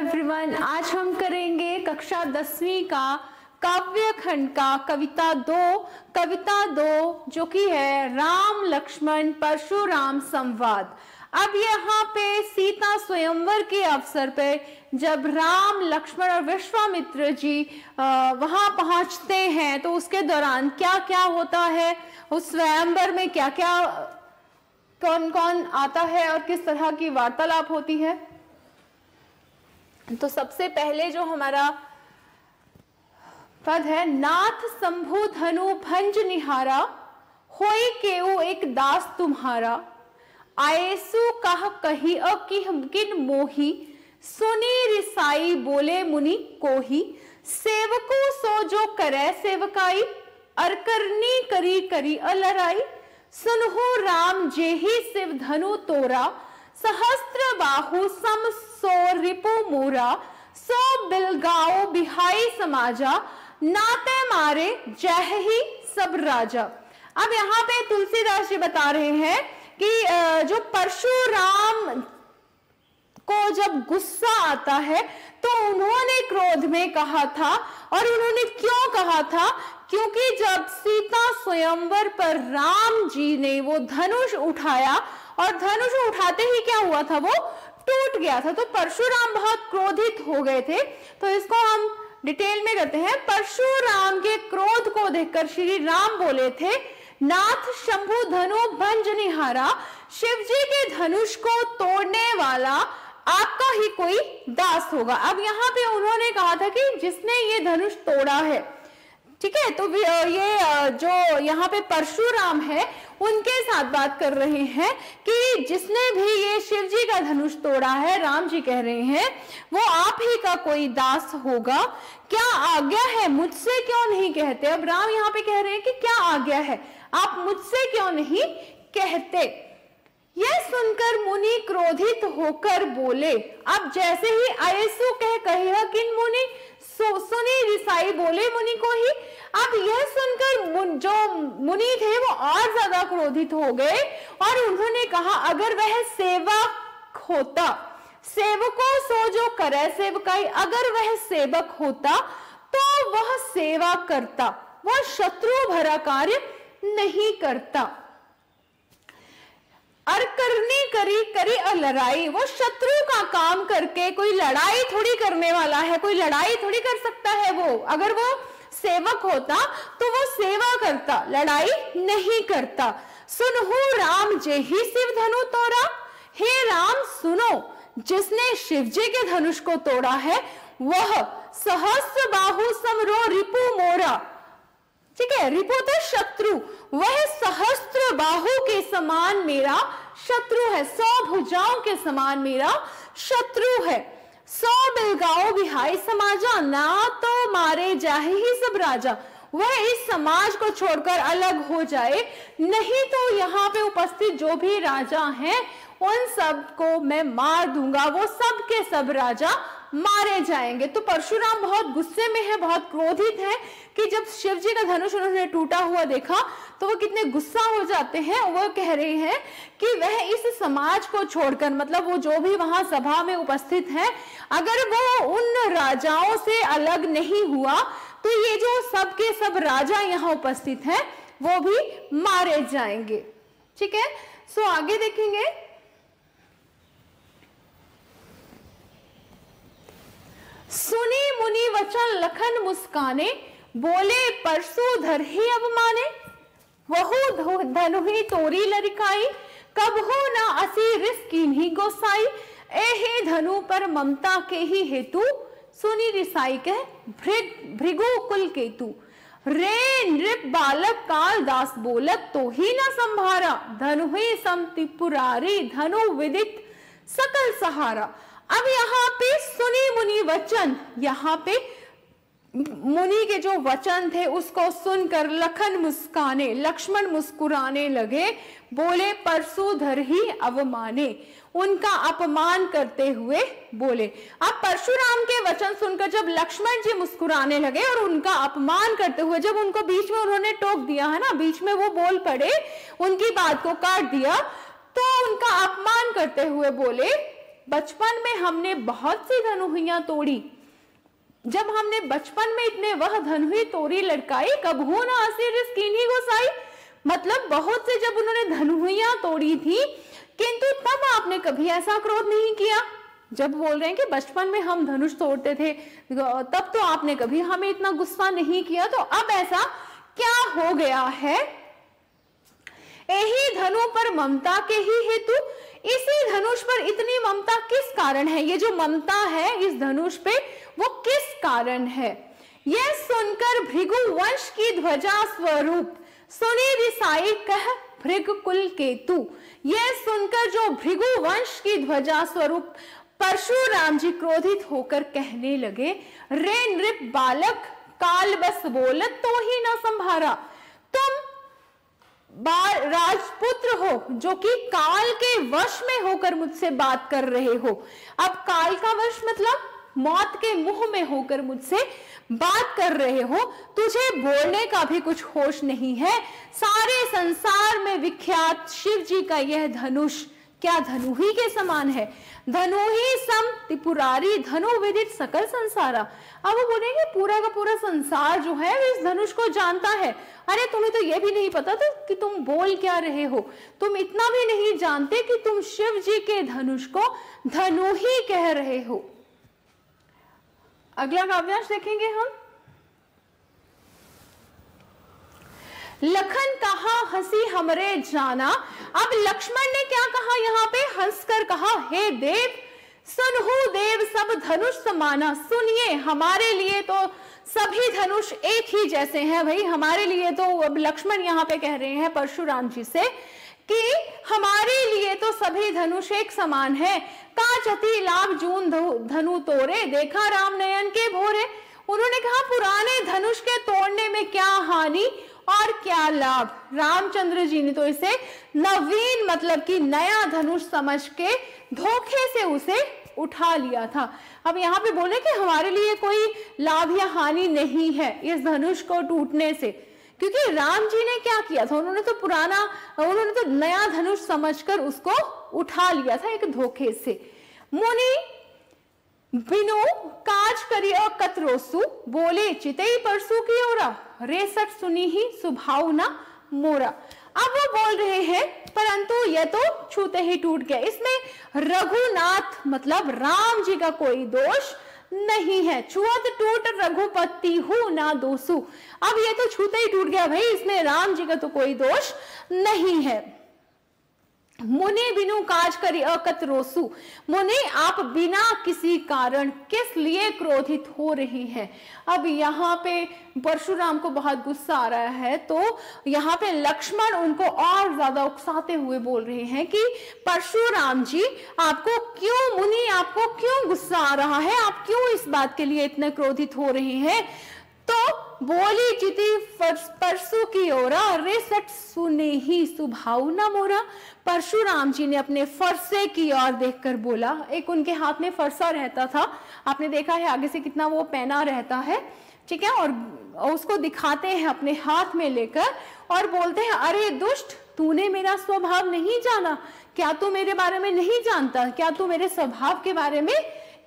Everyone, आज हम करेंगे कक्षा 10वीं का काव्य खंड का कविता दो जो कि है राम लक्ष्मण परशुराम संवाद। अब यहाँ पे सीता स्वयंवर के अवसर पे जब राम लक्ष्मण और विश्वामित्र जी वहां पहुंचते हैं तो उसके दौरान क्या क्या होता है, उस स्वयंवर में क्या क्या कौन कौन आता है और किस तरह की वार्तालाप होती है। तो सबसे पहले जो हमारा पद है, नाथ शंभु धनु भंज निहारा, होई केऊ एक दास तुम्हारा, आयसु कह कही किन मोही, सुनी रिसाई बोले मुनि कोही, सेवको सो जो करे सेवकाई, अरकरनी करी करी अलराई, सुनहु राम जेहि शिव धनु तोरा, सहस्त्र बाहु सम सो रिपु मोरा, सो बिलगाओ बिहाई समाजा, नाते मारे जय ही सब राजा। अब यहाँ पे तुलसीदास जी बता रहे हैं कि जो परशुराम को जब गुस्सा आता है तो उन्होंने क्रोध में कहा था, और उन्होंने क्यों कहा था, क्योंकि जब सीता स्वयंवर पर राम जी ने वो धनुष उठाया और धनुष उठाते ही क्या हुआ था, वो टूट गया था। तो परशुराम बहुत क्रोधित हो गए थे। तो इसको हम डिटेल में करते हैं। परशुराम के क्रोध को देखकर श्री राम बोले थे, नाथ शंभु धनु भंज निहारा, शिव जी के धनुष को तोड़ने वाला आपका ही कोई दास होगा। अब यहाँ पे उन्होंने कहा था कि जिसने ये धनुष तोड़ा है, ठीक है। तो ये जो यहाँ पे परशुराम है उनके साथ बात कर रहे हैं कि जिसने भी ये शिव जी का धनुष तोड़ा है, राम जी कह रहे हैं, वो आप ही का कोई दास होगा। क्या आज्ञा है, मुझसे क्यों नहीं कहते। अब राम यहाँ पे कह रहे हैं कि क्या आज्ञा है, आप मुझसे क्यों नहीं कहते। यह सुनकर मुनि क्रोधित होकर बोले। अब जैसे ही आयसु कह किन मुनि, सुनी रिसाई बोले मुनि को ही। अब यह सुनकर जो मुनि थे वो और ज्यादा क्रोधित हो गए और उन्होंने कहा, अगर वह सेवक होता, सेवको सो जो करे सेवकाई, अगर वह सेवक होता तो वह सेवा करता, वह शत्रु भरा कार्य नहीं करता। अरकरनी करी करी लड़ाई, वो शत्रु का काम करके कोई लड़ाई थोड़ी करने वाला है, कोई लड़ाई थोड़ी कर सकता है वो। अगर वो सेवक होता तो वो सेवा करता, लड़ाई नहीं करता। सुनहु राम जेहि शिव धनु तोड़ा, हे राम सुनो, जिसने शिव जी के धनुष को तोड़ा है वह सहस्त्र बाहु समरो रिपु मोरा, ठीक है। रिपु तो शत्रु, वह सहस्त्र बाहु के समान मेरा शत्रु है, 100 भुजाओं के समान मेरा शत्रु है। 100 बिलगाओ बिहाई समाजा, ना तो मारे जाहे ही सब राजा, वह इस समाज को छोड़कर अलग हो जाए, नहीं तो यहाँ पे उपस्थित जो भी राजा हैं उन सब को मैं मार दूंगा, वो सब के सब राजा मारे जाएंगे। तो परशुराम बहुत गुस्से में है, बहुत क्रोधित है कि जब शिव जी का धनुष उन्होंने टूटा हुआ देखा तो वो कितने गुस्सा हो जाते हैं। वो कह रहे हैं कि वह इस समाज को छोड़कर, मतलब वो जो भी वहां सभा में उपस्थित हैं, अगर वो उन राजाओं से अलग नहीं हुआ तो ये जो सब के सब राजा यहाँ उपस्थित हैं वो भी मारे जाएंगे, ठीक है। सो आगे देखेंगे। सुनी मुनि वचन लखन मुस्काने, बोले परशुधर ही अब माने, वहु धनु ही तोरी लरिकाई, कब हो ना असी रिस कीन्ही गोसाई, एहे धनु पर ममता के ही हेतु, सुनी रिसाई कह भृगु कुल केतु, रे नृप बालक काल दास बोलत तो ही न संभारा, धनु ही समति पुरारी, धनु विदित सकल सहारा। अब यहाँ पे सुनी मुनि वचन, यहाँ पे मुनि के जो वचन थे उसको सुनकर लखन मुस्काने, लक्ष्मण मुस्कुराने लगे, बोले परशुधर ही अवमाने, उनका अपमान करते हुए बोले। अब परशुराम के वचन सुनकर जब लक्ष्मण जी मुस्कुराने लगे और उनका अपमान करते हुए, जब उनको बीच में उन्होंने टोक दिया है ना, बीच में वो बोल पड़े, उनकी बात को काट दिया, तो उनका अपमान करते हुए बोले बचपन में हमने बहुत सी धनुहियां तोड़ी, जब हमने बचपन में इतने वह धनुही तोड़ी लड़काई, कबहू ना आसिर कीन्ही गोसाई। मतलब बहुत से जब उन्होंने धनुहियां तोड़ी थी, किंतु तब आपने कभी ऐसा क्रोध नहीं किया। जब बोल रहे हैं कि बचपन में हम धनुष तोड़ते थे, तब तो आपने कभी हमें इतना गुस्सा नहीं किया, तो अब ऐसा क्या हो गया है? यही धनु पर ममता के ही हेतु, इसी धनुष पर इतनी ममता किस कारण है? ये जो ममता है इस धनुष पे, वो किस कारण है? यह सुनकर भृगु वंश की ध्वजा स्वरूप सुनी रिसाई कह भृग कुल केतु। यह सुनकर जो भृगु वंश की ध्वजा स्वरूप परशुराम जी क्रोधित होकर कहने लगे, रे नृप बालक काल बस बोलत तो ही न संभारा। तुम राजपुत्र हो जो कि काल के वश में होकर मुझसे बात कर रहे हो। अब काल का वश मतलब मौत के मुंह में होकर मुझसे बात कर रहे हो, तुझे बोलने का भी कुछ होश नहीं है। सारे संसार में विख्यात शिव जी का यह धनुष क्या धनुही के समान है? धनुही सम त्रिपुरारी धनु विदित सकल संसारा। अब वो बोलेंगे पूरा का पूरा संसार जो है इस धनुष को जानता है। अरे तुम्हें तो ये भी नहीं पता था कि तुम बोल क्या रहे हो, तुम इतना भी नहीं जानते कि तुम शिव जी के धनुष को धनुही कह रहे हो। अगला काव्यांश देखेंगे हम। लखन कहा हंसी हमरे जाना। अब लक्ष्मण ने क्या कहा यहाँ पे? हंसकर कहा, हे देव सुनहु देव सब धनुष समाना। सुनिए, हमारे लिए तो सभी धनुष एक ही जैसे हैं भाई। हमारे लिए तो अब लक्ष्मण यहाँ पे कह रहे हैं परशुराम जी से कि हमारे लिए तो सभी धनुष एक समान है। काचती लाभ जून धनु तोरे, देखा राम नयन के भोरे। उन्होंने कहा पुराने धनुष के तोड़ने में क्या हानि और क्या लाभ। रामचंद्र जी ने तो इसे नवीन मतलब कि नया धनुष समझ के धोखे से उसे उठा लिया था। अब यहाँ पे बोले कि हमारे लिए कोई लाभ या हानि नहीं है इस धनुष को टूटने से, क्योंकि राम जी ने क्या किया था? उन्होंने तो नया धनुष समझकर उसको उठा लिया था एक धोखे से। मुनि बिनु काज करियो कतरोसु, बोले चितई परसु की ओरा, रे सट सुनी ही सुभावना मोरा। अब वो बोल रहे हैं परंतु ये तो छूते ही टूट गया। इसमें रघुनाथ मतलब राम जी का कोई दोष नहीं है। छुअत टूट रघुपति हूं ना दोसु। अब ये तो छूते ही टूट गया भाई, इसमें राम जी का तो कोई दोष नहीं है। मुनि बिनु काज करी अकत रोसु। मुनि आप बिना किसी कारण किस लिए क्रोधित हो रही हैं? अब यहाँ पे परशुराम को बहुत गुस्सा आ रहा है, तो यहाँ पे लक्ष्मण उनको और ज्यादा उकसाते हुए बोल रहे हैं कि परशुराम जी आपको क्यों, मुनि आपको क्यों गुस्सा आ रहा है? आप क्यों इस बात के लिए इतने क्रोधित हो रहे हैं? तो बोली चिति परसु की ओरा, रे सट सुने ही सुभावना मोरा। परशुराम जी ने अपने फरसे की ओर देखकर बोला। एक उनके हाथ में फरसा रहता था, आपने देखा है आगे से कितना वो पहना रहता है, ठीक है, और उसको दिखाते हैं अपने हाथ में लेकर और बोलते हैं, अरे दुष्ट, तूने मेरा स्वभाव नहीं जाना क्या? तू मेरे बारे में नहीं जानता क्या? तू मेरे स्वभाव के बारे में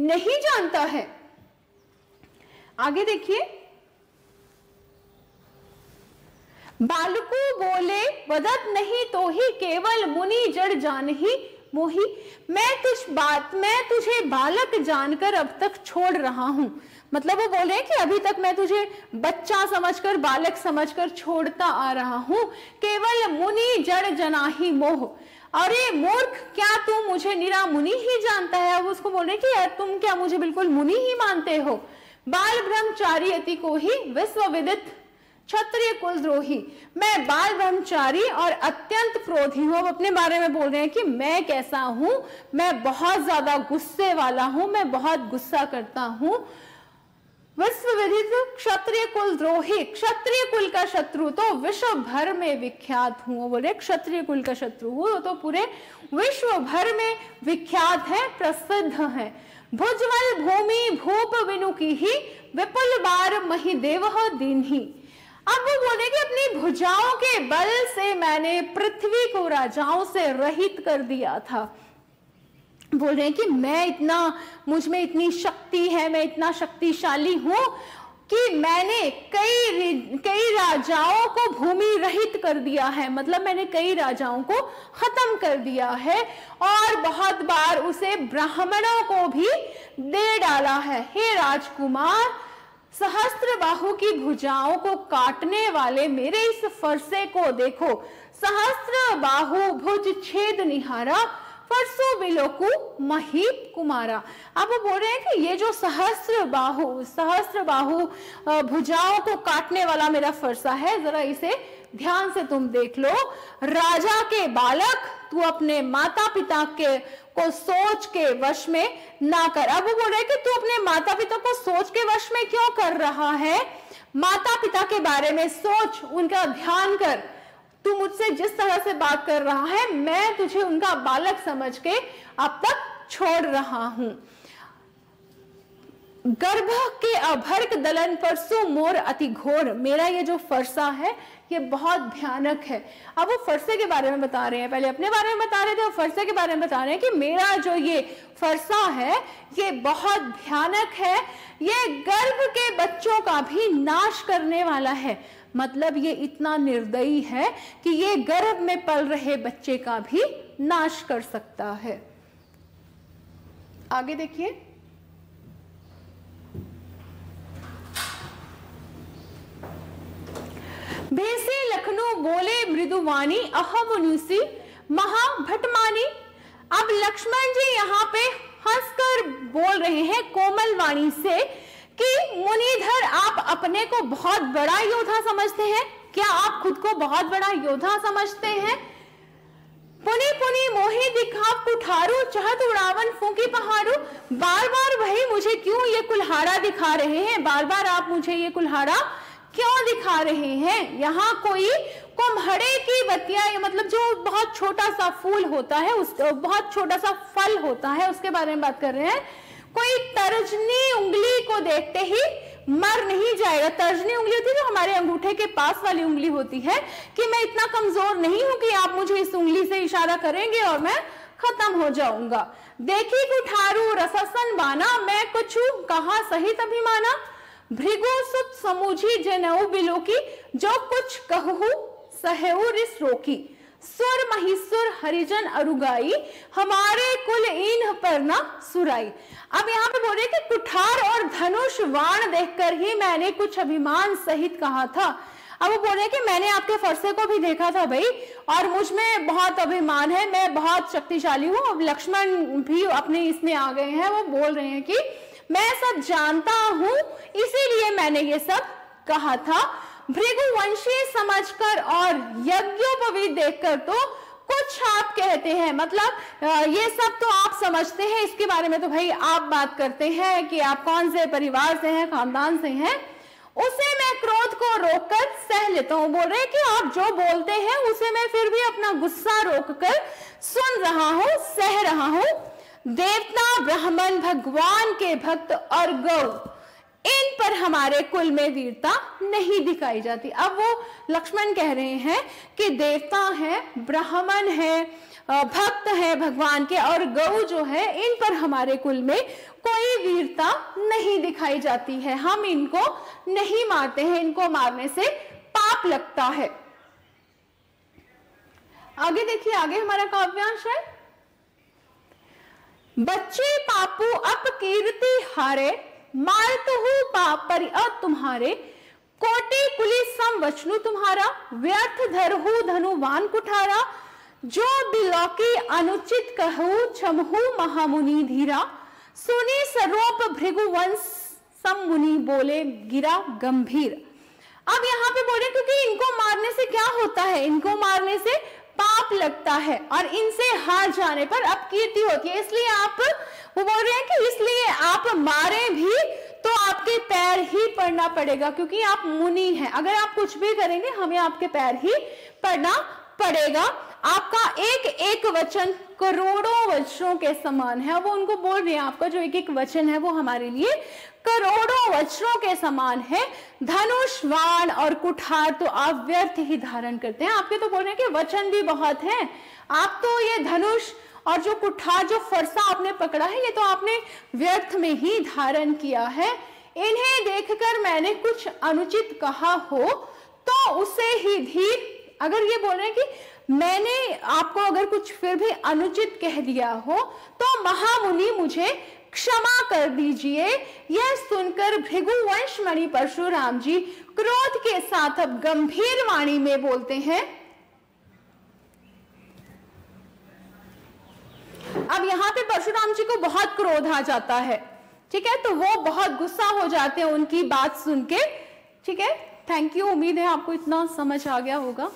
नहीं जानता है? आगे देखिए, बालकू बोले वदत नहीं तो ही केवल मुनि जड़ जान ही मोही। मैं तुझे बालक जानकर अब तक छोड़ रहा हूं। मतलब वो बोले कि अभी तक मैं तुझे बच्चा समझकर, बालक समझकर छोड़ता आ रहा हूं। केवल मुनि जड़ जना ही मोह। अरे मूर्ख, क्या तू मुझे निरा मुनि ही जानता है? अब उसको बोले कि यार तुम क्या मुझे बिल्कुल मुनि ही मानते हो? बाल ब्रह्मचारी अति को ही विश्व विदित क्षत्रिय कुलद्रोही। मैं बाल ब्रह्मचारी और अत्यंत क्रोधी हूं। अपने बारे में बोल रहे हैं कि मैं कैसा हूं, मैं बहुत ज्यादा गुस्से वाला हूं, मैं बहुत गुस्सा करता हूं। विश्व विदित क्षत्रिय कुलद्रोही, क्षत्रिय कुल का शत्रु तो विश्व भर में विख्यात हूं। बोले क्षत्रिय कुल का शत्रु हूं तो पूरे विश्व भर में विख्यात है, प्रसिद्ध है। भुजवल भूमि भूप विनु की ही, विपुल बार मही देव दीन ही। अब वो बोले कि अपनी भुजाओं के बल से मैंने पृथ्वी को राजाओं से रहित कर दिया था। बोल रहे हैं कि मैं इतना, मुझ में इतनी शक्ति है, मैं इतना शक्तिशाली हूं कि मैंने कई राजाओं को भूमि रहित कर दिया है, मतलब मैंने कई राजाओं को खत्म कर दिया है और बहुत बार उसे ब्राह्मणों को भी दे डाला है। हे राजकुमार, सहस्त्र बाहु की भुजाओं को काटने वाले मेरे इस फरसे को देखो। सहस्त्र बाहु भुज छेद निहारा, परसों बिलोकु महीप कुमारा। अब वो बोल रहे हैं कि ये जो सहस्त्र बाहु भुजाओं को काटने वाला मेरा फरसा है, जरा इसे ध्यान से तुम देख लो। राजा के बालक, तू अपने माता पिता के को सोच के वश में ना कर। अब वो बोल रहे हैं कि तू अपने माता पिता को सोच के वश में क्यों कर रहा है? माता पिता के बारे में सोच, उनका ध्यान कर। तू मुझसे जिस तरह से बात कर रहा है, मैं तुझे उनका बालक समझ के अब तक छोड़ रहा हूं। गर्भ के अभर्क दलन पर सो मोर अति घोर। मेरा ये जो फरसा है ये बहुत भयानक है। अब वो फरसे के बारे में बता रहे हैं, पहले अपने बारे में बता रहे थे और फरसे के बारे में बता रहे हैं कि मेरा जो ये फरसा है ये बहुत भयानक है, ये गर्भ के बच्चों का भी नाश करने वाला है। मतलब ये इतना निर्दयी है कि ये गर्भ में पल रहे बच्चे का भी नाश कर सकता है। आगे देखिए, भेसे लखनऊ बोले मृदुवानी, अहमुनुसी महाभटमानी। अब लक्ष्मण जी यहाँ पे हंसकर बोल रहे हैं कोमल वाणी से कि मुनिधर, आप अपने को बहुत बड़ा योद्धा समझते हैं क्या? आप खुद को बहुत बड़ा योद्धा समझते हैं? पुनी पुनी मोही दिखाव कुठारू, चाहत उड़ावन फूंकी पहाड़ू। बार बार वही मुझे क्यों ये कुल्हाड़ा दिखा रहे हैं? बार बार आप मुझे ये कुल्हाड़ा क्यों दिखा रहे हैं? यहाँ कोई कुम्हड़े की बतिया, मतलब जो बहुत छोटा सा फूल होता है, उस बहुत छोटा सा फल होता है, उसके बारे में बात कर रहे हैं। कोई तर्जनी उंगली को देखते ही मर नहीं जाएगा। तर्जनी उंगली होती है जो हमारे अंगूठे के पास वाली उंगली होती है, कि मैं इतना कमजोर नहीं हूं कि आप मुझे इस उंगली से इशारा करेंगे और मैं खत्म हो जाऊंगा। देखी कुठारू रससन बाना, मैं कुछ कहा सहित अभिमाना। भृगु सुत समूझी जनेऊ बिलोकी, जो कुछ कहू सहेऊ रिस रोकी। सुर महिसुर हरिजन अरुगाई, हमारे कुल इन पर न सुराई। अब यहाँ पे बोल रहे कि कुठार और धनुष बाण देखकर ही मैंने कुछ अभिमान सहित कहा था। अब वो बोल रहे कि मैंने आपके फरसे को भी देखा था भाई, और मुझ में बहुत अभिमान है, मैं बहुत शक्तिशाली हूँ। अब लक्ष्मण भी अपने इसमें आ गए हैं, वो बोल रहे हैं कि मैं सब जानता हूँ, इसीलिए मैंने ये सब कहा था। भृगुवंशी समझकर और यज्ञोपवीत देखकर तो कुछ आप कहते हैं, मतलब ये सब तो आप समझते हैं, इसके बारे में तो भाई आप बात करते हैं कि आप कौन से परिवार से हैं, खानदान से हैं। उसे मैं क्रोध को रोककर सह लेता हूँ। बोल रहे हैं कि आप जो बोलते हैं उसे मैं फिर भी अपना गुस्सा रोककर सुन रहा हूँ, सह रहा हूँ। देवता, ब्राह्मण, भगवान के भक्त और गौ, इन पर हमारे कुल में वीरता नहीं दिखाई जाती। अब वो लक्ष्मण कह रहे हैं कि देवता है, ब्राह्मण है, भक्त है भगवान के, और गौ जो है, इन पर हमारे कुल में कोई वीरता नहीं दिखाई जाती है। हम इनको नहीं मारते हैं, इनको मारने से पाप लगता है। आगे देखिए, आगे हमारा काव्यांश है। बच्चे पापू अपकीर्ति हारे, मारतहु पाप परि तुम्हारे। कोटि कुली सम वचनु तुम्हारा, व्यर्थ धरहु धनुवान कुठारा। जो बिलौकी अनुचित कहू, छमहु महामुनि धीरा। सुनी सरोप भृगुवंश सम मुनि, बोले गिरा गंभीर। अब यहाँ पे बोले क्योंकि इनको मारने से क्या होता है? इनको मारने से पाप लगता है और इनसे हार जाने पर अपकीर्ति होती है। इसलिए आप, वो बोल रहे हैं कि इसलिए आप मारे भी तो आपके पैर ही पड़ना पड़ेगा, क्योंकि आप मुनि हैं। अगर आप कुछ भी करेंगे हमें आपके पैर ही पड़ना पड़ेगा। आपका एक एक वचन करोड़ों वचनों के समान है। वो उनको बोल रहे हैं आपका जो एक एक वचन है वो हमारे लिए करोड़ों वचनों के समान है। धनुष, बाण और कुठार तो आप व्यर्थ ही धारण करते हैं। आपके तो बोल रहे हैं कि वचन भी बहुत हैं, आप तो ये धनुष और जो कुठार, जो फरसा आपने पकड़ा है, ये तो आपने व्यर्थ में ही धारण किया है। इन्हें देखकर मैंने कुछ अनुचित कहा हो तो उसे ही धीर, अगर ये बोल रहे हैं कि मैंने आपको अगर कुछ फिर भी अनुचित कह दिया हो तो महामुनि मुझे क्षमा कर दीजिए। यह सुनकर भृगुवंश मणि परशुराम जी क्रोध के साथ अब गंभीर वाणी में बोलते हैं। अब यहां पे परशुराम जी को बहुत क्रोध आ जाता है, ठीक है, तो वो बहुत गुस्सा हो जाते हैं उनकी बात सुन के। ठीक है, थैंक यू, उम्मीद है आपको इतना समझ आ गया होगा।